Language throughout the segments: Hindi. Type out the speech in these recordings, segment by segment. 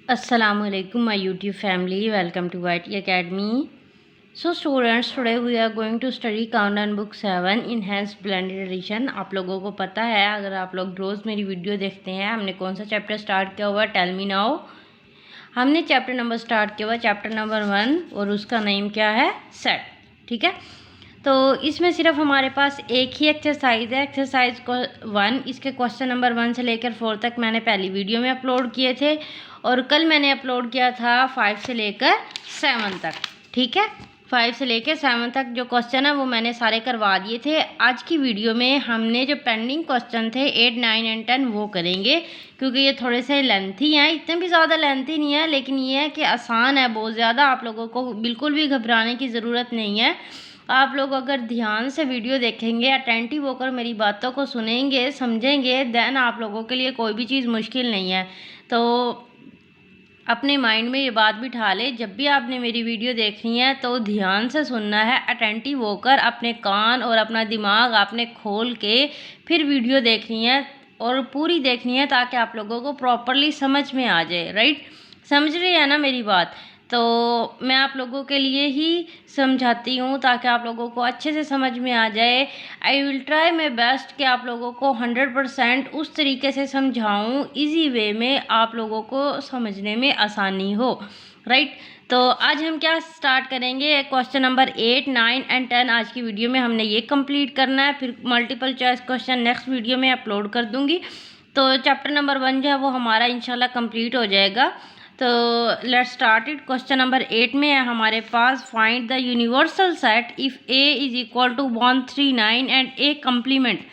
Assalamualaikum my YouTube family, welcome to YT Academy. So students, today we are going to study Countdown Book 7 Enhanced Blended Edition. आप लोगों को पता है, अगर आप लोग रोज़ मेरी वीडियो देखते हैं, हमने कौन सा चैप्टर स्टार्ट किया हुआ, टेल मी नाउ। हमने चैप्टर नंबर स्टार्ट किया हुआ चैप्टर नंबर 1 और उसका नेम क्या है, सेट। ठीक है, तो इसमें सिर्फ हमारे पास एक ही एक्सरसाइज है, एक्सरसाइज 1। इसके क्वेश्चन नंबर 1 से लेकर 4 तक मैंने पहली वीडियो में अपलोड किए थे और कल मैंने अपलोड किया था 5 से लेकर 7 तक। ठीक है, 5 से लेकर 7 तक जो क्वेश्चन है वो मैंने सारे करवा दिए थे। आज की वीडियो में हमने जो पेंडिंग क्वेश्चन थे 8, 9 एंड 10 वो करेंगे, क्योंकि ये थोड़े से लेंथी हैं। इतने भी ज़्यादा लेंथी नहीं है, लेकिन ये है कि आसान है बहुत ज़्यादा। आप लोगों को बिल्कुल भी घबराने की ज़रूरत नहीं है। आप लोग अगर ध्यान से वीडियो देखेंगे, अटेंटिव होकर मेरी बातों को सुनेंगे, समझेंगे, देन आप लोगों के लिए कोई भी चीज़ मुश्किल नहीं है। तो अपने माइंड में ये बात बिठा ले, जब भी आपने मेरी वीडियो देखनी है तो ध्यान से सुनना है, अटेंटिव होकर अपने कान और अपना दिमाग आपने खोल के फिर वीडियो देखनी है और पूरी देखनी है, ताकि आप लोगों को प्रॉपरली समझ में आ जाए। राइट, समझ रहे हैं ना मेरी बात? तो मैं आप लोगों के लिए ही समझाती हूँ ताकि आप लोगों को अच्छे से समझ में आ जाए। I will try my best कि आप लोगों को 100% उस तरीके से समझाऊँ, इजी वे में आप लोगों को समझने में आसानी हो। राइट, तो आज हम क्या स्टार्ट करेंगे, क्वेश्चन नंबर 8, 9 एंड 10 आज की वीडियो में हमने ये कंप्लीट करना है। फिर multiple choice question next video में अपलोड कर दूँगी। तो चैप्टर नंबर 1 जो है वो हमारा इंशाल्लाह कंप्लीट हो जाएगा। तो let's start it. Question number 8 में है हमारे पास, find the universal set if A is equal to 139 and A complement.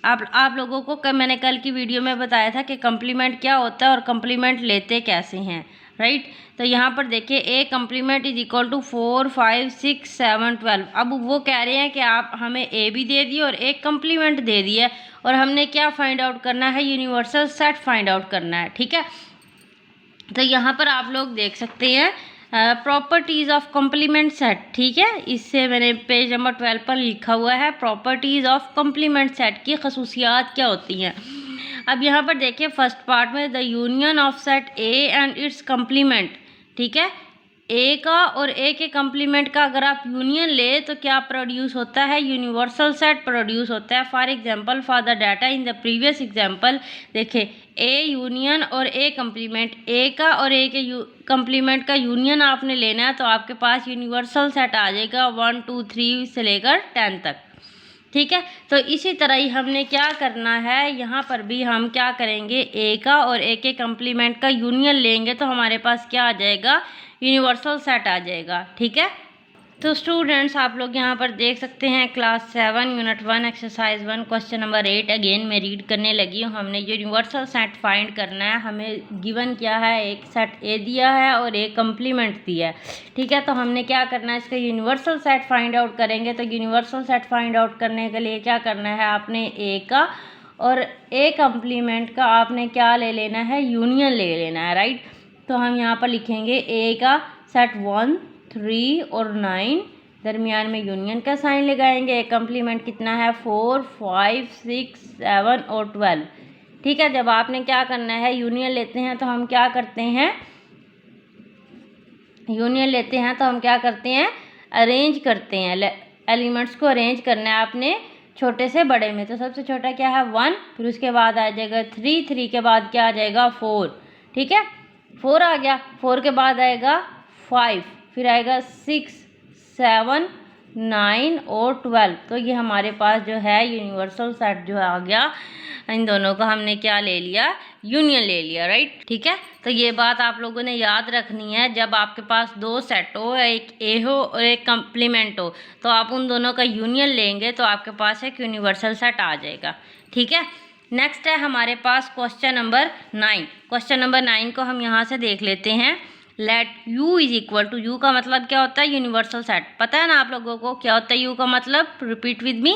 आप लोगों को मैंने कल की वीडियो में बताया था कि कम्प्लीमेंट क्या होता है और कम्प्लीमेंट लेते कैसे हैं। राइट, तो यहाँ पर देखिए A complement is equal to 4, 5, 6, 7, 12। अब वो कह रहे हैं कि आप हमें ए भी दे दिए और एक कम्प्लीमेंट दे दिया और हमने क्या फाइंड आउट करना है, यूनिवर्सल सेट फाइंड आउट करना है। ठीक है, तो यहाँ पर आप लोग देख सकते हैं प्रॉपर्टीज़ ऑफ कम्प्लीमेंट सेट। ठीक है, इससे मैंने पेज नंबर 12 पर लिखा हुआ है प्रॉपर्टीज़ ऑफ कम्प्लीमेंट सेट की खसूसियात क्या होती हैं। अब यहाँ पर देखिए फर्स्ट पार्ट में, the union of set A and it's complement. ठीक है, ए का और ए के कम्प्लीमेंट का अगर आप यूनियन ले तो क्या प्रोड्यूस होता है, यूनिवर्सल सेट प्रोड्यूस होता है। For example, for the data in the previous example, देखिए ए यूनियन और ए कम्प्लीमेंट, ए का और ए के कम्प्लीमेंट का यूनियन आपने लेना है तो आपके पास यूनिवर्सल सेट आ जाएगा 1, 2, 3 से लेकर 10 तक। ठीक है, तो इसी तरह ही हमने क्या करना है, यहाँ पर भी हम क्या करेंगे, ए का और ए के कम्प्लीमेंट का यूनियन लेंगे तो हमारे पास क्या आ जाएगा, यूनिवर्सल सेट आ जाएगा। ठीक है, तो स्टूडेंट्स आप लोग यहाँ पर देख सकते हैं class 7 unit 1 exercise 1 question number 8 again मैं रीड करने लगी हूँ। हमने यूनिवर्सल सेट फाइंड करना है। हमें गिवन क्या है, एक सेट ए दिया है और एक कम्प्लीमेंट दिया है। ठीक है, तो हमने क्या करना है, इसका यूनिवर्सल सेट फाइंड आउट करेंगे। तो यूनिवर्सल सेट फाइंड आउट करने के लिए क्या करना है, आपने ए का और ए कम्प्लीमेंट का आपने क्या ले लेना है, यूनियन ले लेना है। राइट, तो हम यहाँ पर लिखेंगे ए का सेट 1, 3 और 9, दरमियान में यूनियन का साइन लगाएंगे। एक कम्प्लीमेंट कितना है, 4, 5, 6, 7 और 12। ठीक है, जब आपने क्या करना है, यूनियन लेते हैं तो हम क्या करते हैं, यूनियन लेते हैं तो हम क्या करते हैं, अरेंज करते हैं। एलिमेंट्स को अरेंज करना है आपने छोटे से बड़े में। तो सबसे छोटा क्या है 1, फिर उसके बाद आ जाएगा 3, 3 के बाद क्या आ जाएगा 4। ठीक है, 4 आ गया, 4 के बाद आएगा 5, फिर आएगा 6, 7, 9 और 12। तो ये हमारे पास जो है यूनिवर्सल सेट जो आ गया। इन दोनों का हमने क्या ले लिया, यूनियन ले लिया। राइट, ठीक है, तो ये बात आप लोगों ने याद रखनी है। जब आपके पास दो सेट हो, एक ए हो और एक कम्प्लीमेंट हो, तो आप उन दोनों का यूनियन लेंगे तो आपके पास एक यूनिवर्सल सेट आ जाएगा। ठीक है, नेक्स्ट है हमारे पास क्वेश्चन नंबर 9। क्वेश्चन नंबर 9 को हम यहाँ से देख लेते हैं। Let U is equal to, U का मतलब क्या होता है, यूनिवर्सल सेट। पता है ना आप लोगों को क्या होता है यू का मतलब, repeat with me,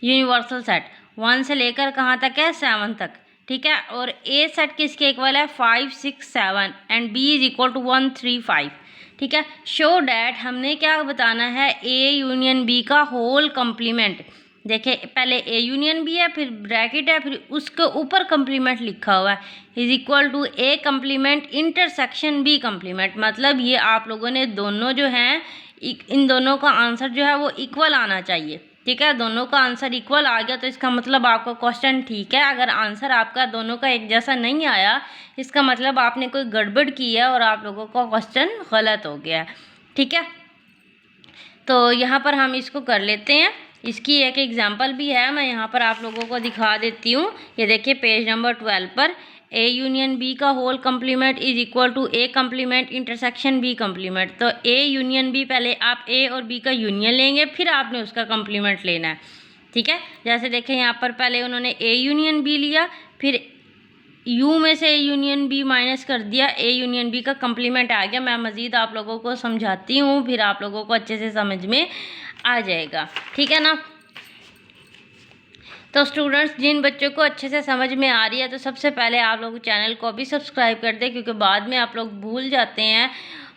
universal set 1 से लेकर कहाँ तक है, 7 तक। ठीक है, और ए सेट किसके इक्वल है, 5, 6, 7 and B is equal to 1, 3, 5। ठीक है, शो डैट, हमने क्या बताना है, ए यूनियन बी का होल कम्प्लीमेंट। देखिए पहले ए यूनियन बी है, फिर ब्रैकेट है, फिर उसके ऊपर कंप्लीमेंट लिखा हुआ है is equal to A complement intersection B complement. मतलब ये आप लोगों ने दोनों जो हैं इन दोनों का आंसर जो है वो इक्वल आना चाहिए। ठीक है, दोनों का आंसर इक्वल आ गया तो इसका मतलब आपका क्वेश्चन ठीक है। अगर आंसर आपका दोनों का एक जैसा नहीं आया इसका मतलब आपने कोई गड़बड़ की है और आप लोगों का क्वेश्चन गलत हो गया है। ठीक है, तो यहाँ पर हम इसको कर लेते हैं। इसकी एक एग्जांपल भी है, मैं यहाँ पर आप लोगों को दिखा देती हूँ। ये देखिए पेज नंबर 12 पर ए यूनियन बी का whole complement is equal to A complement intersection B complement. तो ए यूनियन बी, पहले आप ए और बी का यूनियन लेंगे फिर आपने उसका कंप्लीमेंट लेना है। ठीक है, जैसे देखें यहाँ पर पहले उन्होंने ए यूनियन बी लिया, फिर यू में से ए यूनियन बी माइनस कर दिया, ए यूनियन बी का कंप्लीमेंट आ गया। मैं मज़ीद आप लोगों को समझाती हूँ फिर आप लोगों को अच्छे से समझ में आ जाएगा। ठीक है ना। तो स्टूडेंट्स जिन बच्चों को अच्छे से समझ में आ रही है तो सबसे पहले आप लोग चैनल को भी सब्सक्राइब कर दें, क्योंकि बाद में आप लोग भूल जाते हैं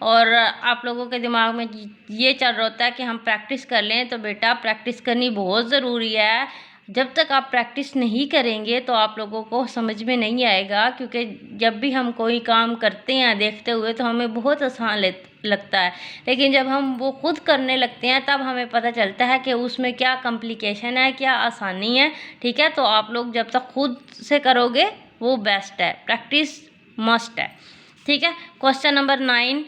और आप लोगों के दिमाग में ये चल रहा होता है कि हम प्रैक्टिस कर लें। तो बेटा प्रैक्टिस करनी बहुत ज़रूरी है। जब तक आप प्रैक्टिस नहीं करेंगे तो आप लोगों को समझ में नहीं आएगा, क्योंकि जब भी हम कोई काम करते हैं देखते हुए तो हमें बहुत आसान लगता है, लेकिन जब हम वो खुद करने लगते हैं तब हमें पता चलता है कि उसमें क्या कॉम्प्लिकेशन है, क्या आसानी है। ठीक है, तो आप लोग जब तक खुद से करोगे वो बेस्ट है, प्रैक्टिस मस्ट है। ठीक है, क्वेश्चन नंबर 9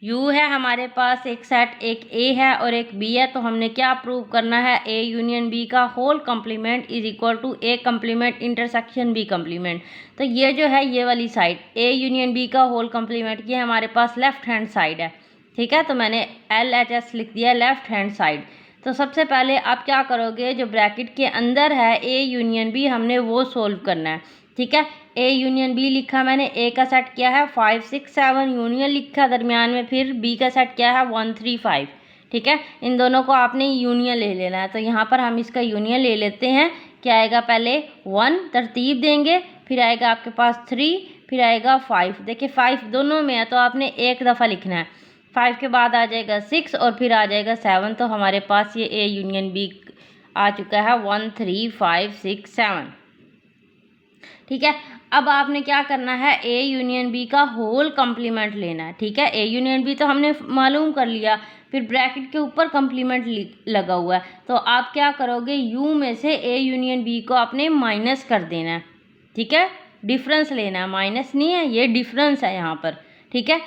यू है हमारे पास एक सेट, एक ए है और एक बी है। तो हमने क्या प्रूव करना है, ए यूनियन बी का whole complement is equal to A complement intersection B complement. तो ये जो है ये वाली साइड ए यूनियन बी का होल कंप्लीमेंट, ये हमारे पास लेफ्ट हैंड साइड है। ठीक है, तो मैंने LHS लिख दिया लेफ्ट हैंड साइड। तो सबसे पहले आप क्या करोगे, जो ब्रैकेट के अंदर है ए यूनियन बी हमने वो सोल्व करना है। ठीक है, ए यूनियन बी लिखा मैंने, ए का सेट क्या है 5 6 7, यूनियन लिखा दरमियान में, फिर बी का सेट क्या है 1 3 5। ठीक है, इन दोनों को आपने यूनियन ले लेना है। तो यहाँ पर हम इसका यूनियन ले लेते हैं। क्या आएगा, पहले 1 तरतीब देंगे, फिर आएगा आपके पास 3, फिर आएगा 5। देखिए 5 दोनों में है तो आपने एक दफ़ा लिखना है। 5 के बाद आ जाएगा 6 और फिर आ जाएगा 7। तो हमारे पास ये ए यूनियन बी आ चुका है 1 3 5 6 7। ठीक है, अब आपने क्या करना है, ए यूनियन बी का होल कंप्लीमेंट लेना है। ठीक है, ए यूनियन बी तो हमने मालूम कर लिया, फिर ब्रैकेट के ऊपर कंप्लीमेंट लगा हुआ है। तो आप क्या करोगे, यू में से ए यूनियन बी को आपने माइनस कर देना है। ठीक है, डिफरेंस लेना है, माइनस नहीं है, ये डिफरेंस है यहाँ पर। ठीक है,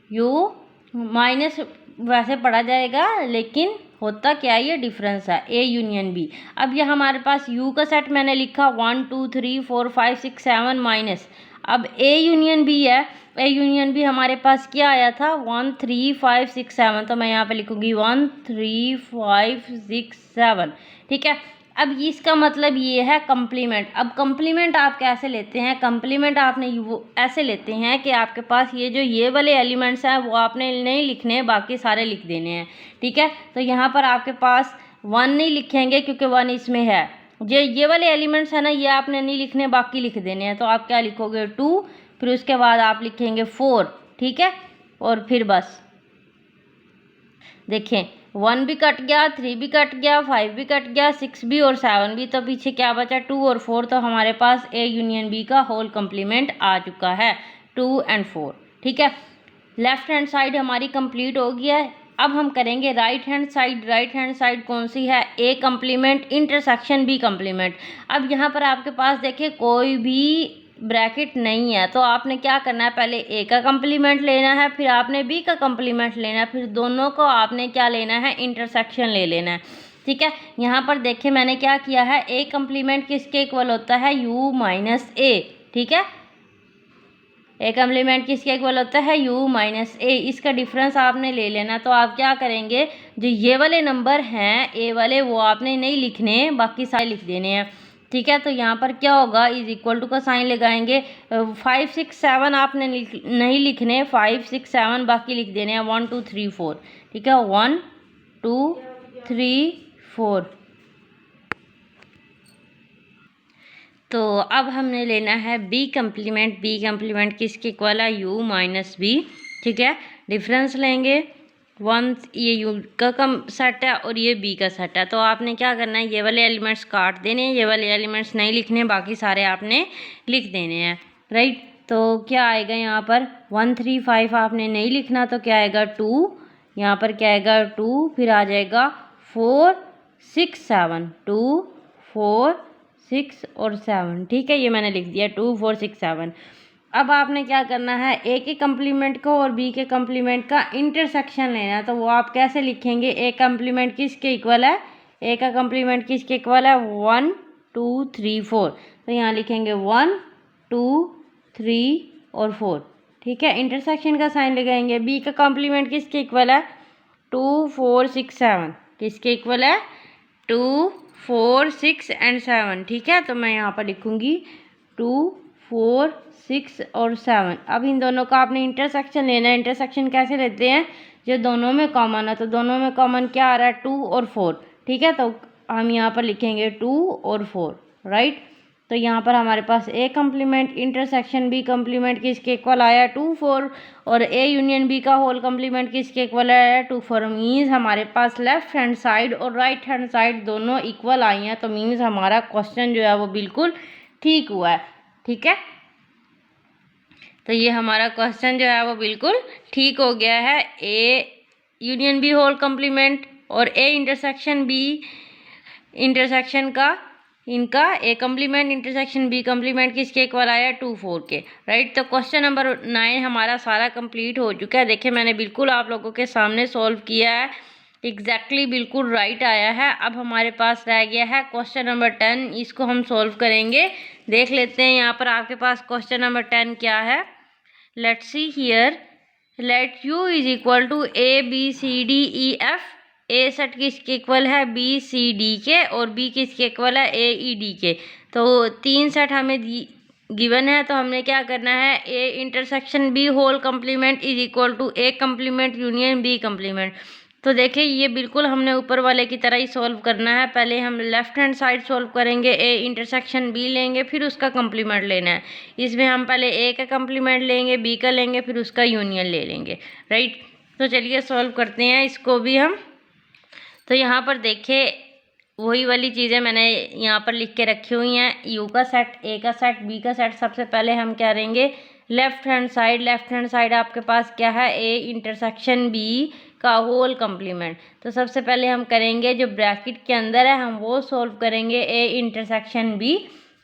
यू माइनस वैसे पढ़ा जाएगा लेकिन होता क्या है, ये डिफरेंस है ए यूनियन बी। अब ये हमारे पास यू का सेट मैंने लिखा 1 2 3 4 5 6 7 माइनस। अब ए यूनियन बी है, ए यूनियन बी हमारे पास क्या आया था 1 3 5 6 7। तो मैं यहाँ पे लिखूँगी 1 3 5 6 7। ठीक है, अब इसका मतलब ये है कंप्लीमेंट। अब कंप्लीमेंट आप कैसे लेते हैं, कंप्लीमेंट आपने वो ऐसे लेते हैं कि आपके पास ये जो ये वाले एलिमेंट्स हैं वो आपने नहीं लिखने, बाकी सारे लिख देने हैं। ठीक है, तो यहाँ पर आपके पास 1 नहीं लिखेंगे क्योंकि 1 इसमें है। ये वाले एलिमेंट्स हैं ना, ये आपने नहीं लिखने, बाकी लिख देने हैं। तो आप क्या लिखोगे 2, फिर उसके बाद आप लिखेंगे 4। ठीक है, और फिर बस देखें 1 भी कट गया, 3 भी कट गया, 5 भी कट गया, 6 भी और 7 भी। तो पीछे क्या बचा 2 और 4। तो हमारे पास ए यूनियन बी का होल कंप्लीमेंट आ चुका है 2 और 4। ठीक है, लेफ्ट हैंड साइड हमारी कंप्लीट हो गया है। अब हम करेंगे right hand side. Right hand side कौन सी है, ए कंप्लीमेंट इंटरसेक्शन बी कंप्लीमेंट। अब यहाँ पर आपके पास देखिए कोई भी ब्रैकेट नहीं है, तो आपने क्या करना है, पहले ए का कंप्लीमेंट लेना है, फिर आपने बी का कंप्लीमेंट लेना है, फिर दोनों को आपने क्या लेना है, इंटरसेक्शन ले लेना है। ठीक है, यहाँ पर देखिए मैंने क्या किया है, ए कंप्लीमेंट किसके इक्वल होता है, यू माइनस ए। ठीक है, ए कंप्लीमेंट किसके इक्वल होता है, यू माइनस ए। इसका डिफरेंस आपने ले लेना। तो आप क्या करेंगे, जो ये वाले नंबर हैं ए वाले वो आपने नहीं लिखने, बाकी सारे लिख देने हैं। ठीक है, तो यहाँ पर क्या होगा, इज इक्वल टू का साइन लगाएंगे। 5 6 7 आपने नहीं लिखने, 5 6 7 बाकी लिख देने हैं 1 2 3 4। ठीक है, 1 2 3 4। तो अब हमने लेना है बी कंप्लीमेंट। बी कंप्लीमेंट किसके इक्वल है, यू माइनस बी। ठीक है, डिफरेंस लेंगे, वन, ये यू का सेट है और ये बी का सेट है। तो आपने क्या करना है, ये वाले एलिमेंट्स काट देने हैं, ये वाले एलिमेंट्स नहीं लिखने, बाकी सारे आपने लिख देने हैं, राइट। तो क्या आएगा यहाँ पर 1 3 5 आपने नहीं लिखना, तो क्या आएगा 2, यहाँ पर क्या आएगा 2, फिर आ जाएगा 4 6 7, 2 4 6 और 7, ठीक है, ये मैंने लिख दिया 2 4 6 7। अब आपने क्या करना है, ए के कम्प्लीमेंट को और बी के कम्प्लीमेंट का इंटरसेक्शन लेना है। तो वो आप कैसे लिखेंगे, ए कम्प्लीमेंट किसके इक्वल है, ए का कम्प्लीमेंट किसके इक्वल है 1 2 3 4, तो यहाँ लिखेंगे 1 2 3 और 4, ठीक है, इंटरसेक्शन का साइन लगाएंगे। बी का कम्प्लीमेंट किसके इक्वल है 2 4 6 7, किसके इक्वल है 2 4 6 एंड 7, ठीक है। तो मैं यहाँ पर लिखूँगी 2 4 6 और 7। अब इन दोनों का आपने इंटरसेक्शन लेना है। इंटरसेक्शन कैसे लेते हैं, जो दोनों में कॉमन है, तो दोनों में कॉमन क्या आ रहा है 2 और 4, ठीक है। तो हम यहाँ पर लिखेंगे 2 और 4, राइट। तो यहाँ पर हमारे पास A complement intersection B complement किसके इक्वल आया 2 4, और ए यूनियन बी का होल कम्प्लीमेंट किसके इक्वल आया 2 4। मीन्स हमारे पास लेफ्ट हैंड साइड और राइट हैंड साइड दोनों इक्वल आई हैं, तो मीन्स हमारा क्वेश्चन जो है वो बिल्कुल ठीक हुआ है, ठीक है। तो ये हमारा क्वेश्चन जो है वो बिल्कुल ठीक हो गया है। A union B whole complement और ए इंटरसेक्शन बी इंटरसेक्शन का इनका A complement intersection B complement किसके इक्वल आया 2 4 के, राइट। तो क्वेश्चन नंबर 9 हमारा सारा कंप्लीट हो चुका है। देखिए मैंने बिल्कुल आप लोगों के सामने सॉल्व किया है, एग्जैक्टली बिल्कुल राइट आया है। अब हमारे पास रह गया है क्वेश्चन नंबर 10, इसको हम सॉल्व करेंगे। देख लेते हैं यहाँ पर आपके पास क्वेश्चन नंबर 10 क्या है। Let's see here, let U is equal to A B C D E F. A set किसके इक्वल है बी सी डी के, और बी किसके इक्वल है ए ई डी के। तो 3 सेट हमें गिवन है, तो हमने क्या करना है, A intersection B whole complement is equal to A complement union B complement. तो देखिए ये बिल्कुल हमने ऊपर वाले की तरह ही सॉल्व करना है। पहले हम लेफ्ट हैंड साइड सॉल्व करेंगे, ए इंटरसेक्शन बी लेंगे, फिर उसका कम्प्लीमेंट लेना है। इसमें हम पहले ए का कम्प्लीमेंट लेंगे, बी का लेंगे, फिर उसका यूनियन ले लेंगे, राइट। तो चलिए सॉल्व करते हैं इसको भी हम। तो यहाँ पर देखिए वही वाली चीज़ें मैंने यहाँ पर लिख के रखी हुई हैं, यू का सेट, ए का सेट, बी का सेट। सबसे पहले हम क्या करेंगे, लेफ्ट हैंड साइड आपके पास क्या है, ए इंटरसेक्शन बी का होल कम्प्लीमेंट। तो सबसे पहले हम करेंगे जो ब्रैकेट के अंदर है हम वो सॉल्व करेंगे, ए इंटरसेक्शन बी,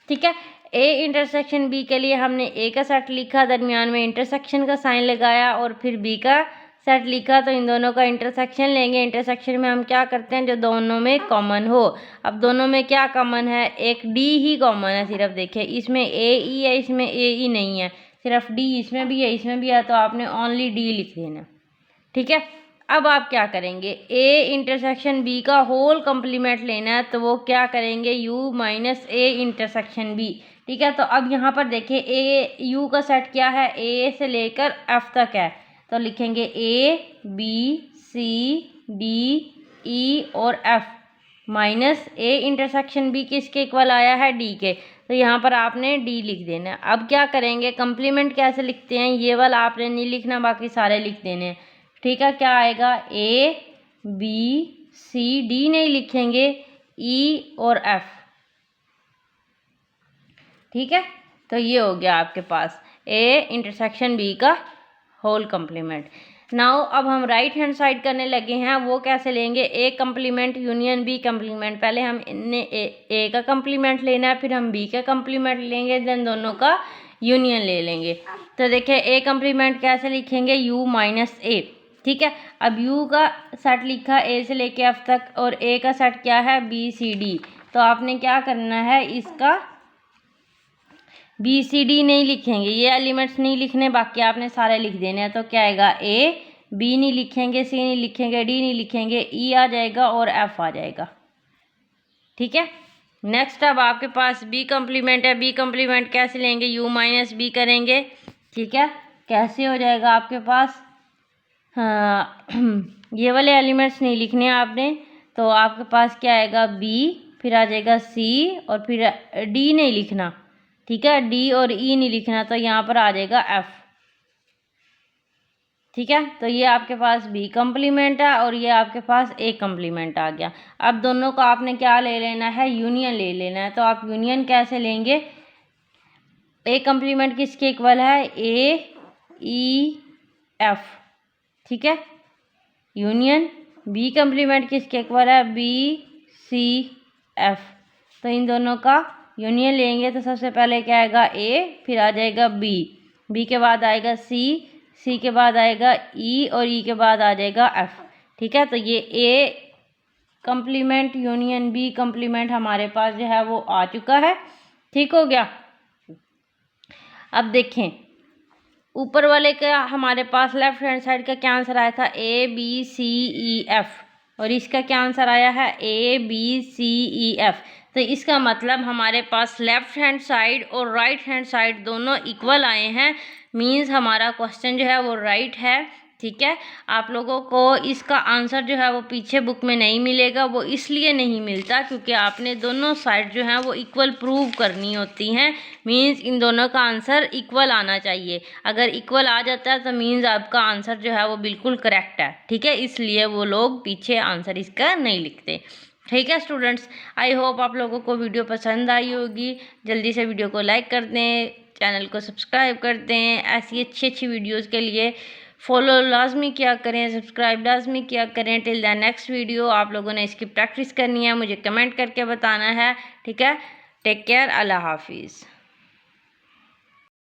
ठीक है। ए इंटरसेक्शन बी के लिए हमने ए का सेट लिखा, दरमियान में इंटरसेक्शन का साइन लगाया, और फिर बी का सेट लिखा। तो इन दोनों का इंटरसेक्शन लेंगे। इंटरसेक्शन में हम क्या करते हैं, जो दोनों में कॉमन हो। अब दोनों में क्या कॉमन है, एक डी ही कॉमन है सिर्फ। देखिए इसमें ए ई है, इसमें ए ई नहीं है, सिर्फ डी इसमें भी है, इसमें भी है, तो आपने ओनली डी लिख देना, ठीक है। अब आप क्या करेंगे, ए इंटरसेक्शन बी का होल कम्प्लीमेंट लेना है, तो वो क्या करेंगे, U minus A intersection B, ठीक है। तो अब यहाँ पर देखिए ए यू का सेट क्या है, ए से लेकर एफ तक है। तो लिखेंगे ए बी सी डी ई और F minus A intersection B किसके इक्वल आया है, डी के। तो यहाँ पर आपने डी लिख देना। अब क्या करेंगे, कम्प्लीमेंट कैसे लिखते हैं, ये वाला आपने नहीं लिखना, बाकी सारे लिख देने हैं, ठीक है। क्या आएगा, ए बी सी डी नहीं लिखेंगे, ई और एफ, ठीक है। तो ये हो गया आपके पास ए इंटरसेक्शन बी का होल कम्प्लीमेंट। नाउ अब हम राइट हैंड साइड करने लगे हैं, वो कैसे लेंगे, A complement union B complement. पहले हम इन्हें ए का कम्प्लीमेंट लेना है, फिर हम बी का कम्प्लीमेंट लेंगे, देन दोनों का यूनियन ले लेंगे। तो देखिए ए कम्प्लीमेंट कैसे लिखेंगे, यू माइनस ए, ठीक है। अब यू का सेट लिखा ए से लेके एफ तक, और ए का सेट क्या है बी सी डी। तो आपने क्या करना है, इसका बी सी डी नहीं लिखेंगे, ये एलिमेंट्स नहीं लिखने, बाकी आपने सारे लिख देने हैं। तो क्या आएगा, ए बी नहीं लिखेंगे, सी नहीं लिखेंगे, डी नहीं लिखेंगे, ई आ जाएगा और एफ आ जाएगा, ठीक है। नेक्स्ट अब आपके पास बी कम्प्लीमेंट है। बी कम्प्लीमेंट कैसे लेंगे, यू माइनस बी करेंगे, ठीक है। कैसे हो जाएगा आपके पास, हाँ ये वाले एलिमेंट्स नहीं लिखने आपने। तो आपके पास क्या आएगा, बी, फिर आ जाएगा सी, और फिर डी नहीं लिखना, ठीक है, डी और ई नहीं लिखना। तो यहाँ पर आ जाएगा एफ, ठीक है, तो ये आपके पास बी कम्प्लीमेंट है और ये आपके पास ए कम्प्लीमेंट आ गया। अब दोनों का आपने क्या ले लेना है, यूनियन ले लेना है। तो आप यूनियन कैसे लेंगे, ए कम्प्लीमेंट किसके इक्वल है, ए ई एफ, ठीक है। यूनियन बी कम्प्लीमेंट किसके इक्वल है, बी सी एफ। तो इन दोनों का यूनियन लेंगे तो सबसे पहले क्या आएगा, ए, फिर आ जाएगा बी, बी के बाद आएगा सी, सी के बाद आएगा ई और ई के बाद आ जाएगा एफ, ठीक है। तो ये A complement union B complement हमारे पास जो है वो आ चुका है, ठीक हो गया। अब देखें ऊपर वाले का हमारे पास लेफ्ट हैंड साइड का क्या आंसर आया था, ए बी सी ई एफ, और इसका क्या आंसर आया है, ए बी सी ई एफ। तो इसका मतलब हमारे पास लेफ्ट हैंड साइड और राइट हैंड साइड दोनों इक्वल आए हैं, मींस हमारा क्वेश्चन जो है वो राइट है, ठीक है। आप लोगों को इसका आंसर जो है वो पीछे बुक में नहीं मिलेगा, वो इसलिए नहीं मिलता क्योंकि आपने दोनों साइड जो हैं वो इक्वल प्रूव करनी होती हैं, मींस इन दोनों का आंसर इक्वल आना चाहिए। अगर इक्वल आ जाता है तो मींस आपका आंसर जो है वो बिल्कुल करेक्ट है, ठीक है। इसलिए वो लोग पीछे आंसर इसका नहीं लिखते, ठीक है स्टूडेंट्स। आई होप आप लोगों को वीडियो पसंद आई होगी। जल्दी से वीडियो को लाइक कर दें, चैनल को सब्सक्राइब कर दें। ऐसी अच्छी अच्छी वीडियोज़ के लिए फॉलो लाजमी किया करें, सब्सक्राइब लाजमी किया करें। टिल द नेक्स्ट वीडियो आप लोगों ने इसकी प्रैक्टिस करनी है, मुझे कमेंट करके बताना है, ठीक है। टेक केयर, अल्लाह हाफिज़।